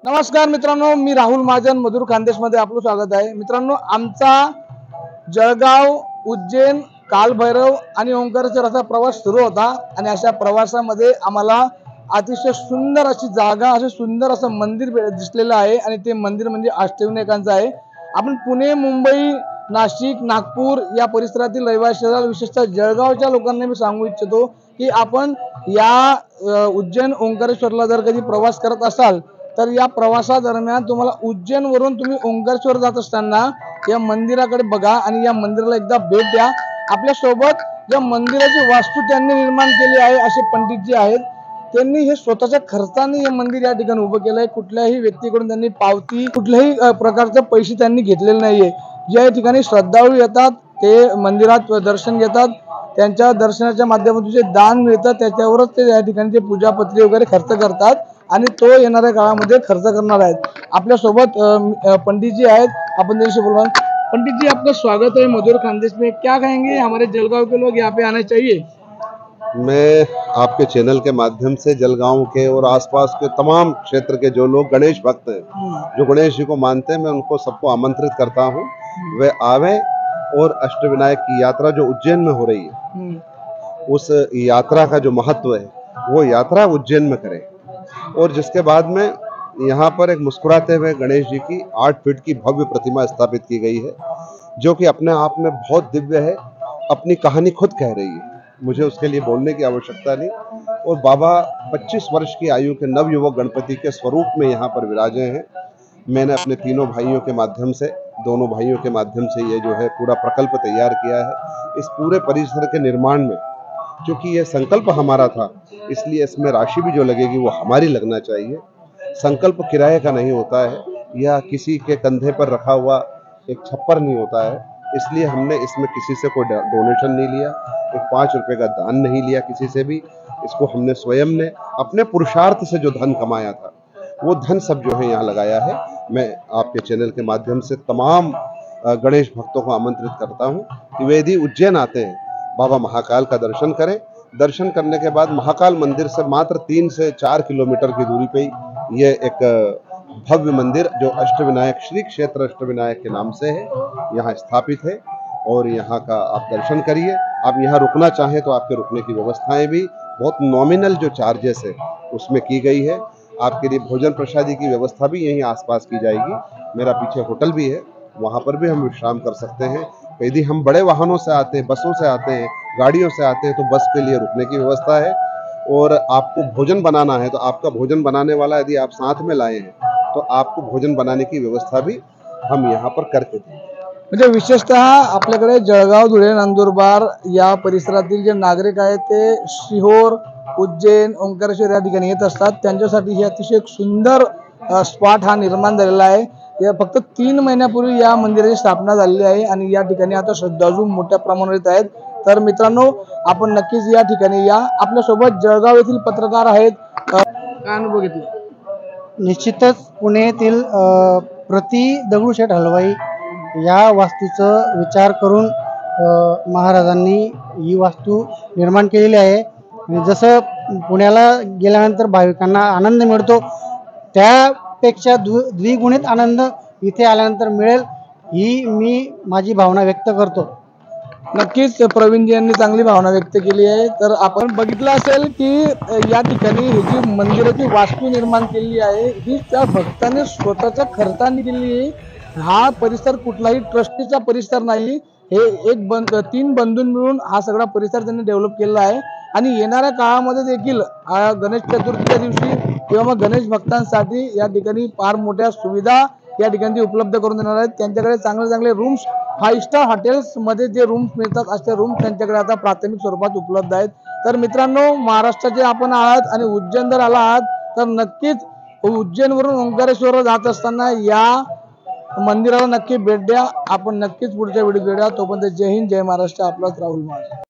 नमस्कार मित्रांनो, मी राहुल महाजन मधुर खानदेशमध्ये आपलं स्वागत आहे। मित्रांनो, आमचा जळगाव, उज्जैन, कालभैरव आणि ओंकारेश्वर असा प्रवास सुरू होता आणि अशा प्रवासामध्ये आम्हाला अतिशय सुंदर अशी जागा, असे सुंदर असं मंदिर दिसलेलं आहे आणि ते मंदिर म्हणजे अष्टविनायकांचं आहे। आपण पुणे, मुंबई, नाशिक, नागपूर या परिसरातील रहिवाशांना, विशेषतः जळगावच्या लोकांना मी सांगू इच्छितो की आपण या उज्जैन, ओंकारेश्वरला जर कधी प्रवास करत असाल तर या प्रवासादरम्यान तुम्हाला उज्जैन वरून तुम्ही ओंकारेश्वर जात असताना या मंदिराकडे बघा आणि या मंदिराला एकदा भेट द्या। आपल्या सोबत या मंदिराची वास्तू त्यांनी निर्माण केली आहे असे पंडितजी आहेत। त्यांनी हे स्वतःच्या खर्चाने हे मंदिर या ठिकाणी उभं केलं आहे। कुठल्याही व्यक्तीकडून त्यांनी पावती, कुठल्याही प्रकारचे पैसे त्यांनी घेतलेले नाहीये। ज्या ठिकाणी श्रद्धाळू येतात ते मंदिरात दर्शन घेतात, त्यांच्या दर्शनाच्या माध्यमातून जे दान मिळतं त्याच्यावरच ते या ठिकाणी पूजापत्री वगैरे खर्च करतात आणि तो येणाऱ्या काळामध्ये खर्च करणार आहेत। आपल्या सोबत पंडित जी आहेत, आपण त्यांच्याशी बोलूया। पंडित जी, आपका स्वागत है मधुर खानदेश में। क्या कहेंगे, हमारे जलगांव के लोग यहाँ पे आना चाहिए? मैं आपके चैनल के माध्यम से जलगांव के और आसपास के तमाम क्षेत्र के जो लोग गणेश भक्त हैं, जो गणेश जी को मानते हैं, मैं उनको सबको आमंत्रित करता हूँ वे आवे और अष्टविनायक की यात्रा जो उज्जैन में हो रही है, उस यात्रा का जो महत्व है वो यात्रा उज्जैन में करें। और जिसके बाद में यहाँ पर एक मुस्कुराते हुए गणेश जी की 8 फीट की भव्य प्रतिमा स्थापित की गई है, जो कि अपने आप में बहुत दिव्य है, अपनी कहानी खुद कह रही है, मुझे उसके लिए बोलने की आवश्यकता नहीं। और बाबा 25 वर्ष की आयु के नवयुवक गणपति के स्वरूप में यहाँ पर विराजे हैं। मैंने अपने तीनों भाइयों के माध्यम से, दोनों भाइयों के माध्यम से ये जो है पूरा प्रकल्प तैयार किया है। इस पूरे परिसर के निर्माण में क्योंकि ये संकल्प हमारा था, इसलिए इसमें राशि भी जो लगेगी वो हमारी लगना चाहिए। संकल्प किराए का नहीं होता है या किसी के कंधे पर रखा हुआ एक छप्पर नहीं होता है, इसलिए हमने इसमें किसी से कोई डोनेशन नहीं लिया, एक 5 रुपए का दान नहीं लिया किसी से भी। इसको हमने स्वयं ने अपने पुरुषार्थ से जो धन कमाया था वो धन सब जो है यहाँ लगाया है। मैं आपके चैनल के माध्यम से तमाम गणेश भक्तों को आमंत्रित करता हूँ कि वे यदि उज्जैन आते हैं, बाबा महाकाल का दर्शन करें। दर्शन करने के बाद महाकाल मंदिर से मात्र 3 से 4 किलोमीटर की दूरी पे ही ये एक भव्य मंदिर जो अष्टविनायक श्री क्षेत्र अष्टविनायक के नाम से है, यहाँ स्थापित है। और यहाँ का आप दर्शन करिए। आप यहाँ रुकना चाहें तो आपके रुकने की व्यवस्थाएं भी बहुत नॉमिनल जो चार्जेस है उसमें की गई है। आपके लिए भोजन प्रसादी की व्यवस्था भी यहीं आसपास की जाएगी। मेरा पीछे होटल भी है, वहाँ पर भी हम विश्राम कर सकते हैं। यदि हम बड़े वाहनों से आते हैं, बसों से आते हैं, गाड़ियों से आते हैं तो बस के लिए रुकने की व्यवस्था है। और आपको भोजन बनाना है तो आपका भोजन बनाने वाला यदि आप साथ में लाए हैं तो आपको भोजन बनाने की व्यवस्था भी हम यहाँ पर करते थे। म्हणजे विशेषतः आपल्याकडे जळगाव, धुळे, नंदुरबार या परिसरातील जे नागरिक आहेत ते सिहोर, उज्जैन, ओंकारेश्वर या ठिकाणी येत असतात। त्यांच्यासाठी हे अतिशय एक सुंदर स्पॉट हा निर्माण झालेला आहे। या फक्त 3 महिन्यापूर्वी या मंदिराची स्थापना झालेली आहे आणि या ठिकाणी आता श्रद्धाळू मोठ्या प्रमाणात आहेत। तर मित्रांनो, आपण नक्कीच या ठिकाणी या। आपल्या सोबत जळगाव येथील पत्रकार आहेत। काय अनुभव घेतला? निश्चितच पुणे येथील प्रति दगडूशेठ हलवाई या वास्तूचा विचार करून महाराजांनी ही वास्तू निर्माण केलेली आहे। आणि जसं पुण्याला गेल्यानंतर भाविकांना आनंद मिळतो त्यापेक्षा द्विगुणित आनंद इथे आल्यानंतर मिळेल ही मी माझी भावना व्यक्त करतो। नक्कीच प्रवीणजी यांनी चांगली भावना व्यक्त केली आहे। तर आपण बघितलं असेल की या ठिकाणी ही जी मंदिराची वास्तू निर्माण केली आहे ही त्या भक्तांनी स्वतःच्या खर्चाने केली आहे। हा परिसर कुठलाही ट्रस्टीचा परिसर नाही, हे 3 बंधून मिळून हा सगळा परिसर त्यांनी डेव्हलप केलेला आहे। आणि येणाऱ्या काळामध्ये देखील गणेश चतुर्थीच्या दिवशी किंवा मग गणेश भक्तांसाठी या ठिकाणी फार मोठ्या सुविधा या ठिकाणी उपलब्ध करून देणार आहेत। त्यांच्याकडे चांगले चांगले रूम्स, 5 स्टार हॉटेल्स मध्ये जे रूम्स मिळतात असे रूम्स त्यांच्याकडे आता प्राथमिक स्वरूपात उपलब्ध आहेत। तर मित्रांनो, महाराष्ट्राचे आपण आहात आणि उज्जैन जर आला आहात तर नक्कीच उज्जैनवरून ओंकारेश्वर जात असताना या मंदिराला नक्की भेट द्या। आपण नक्कीच पुढच्या व्हिडिओ भेटूया। तोपर्यंत जय हिंद, जय महाराष्ट्र। आपलाच राहुल महाजन।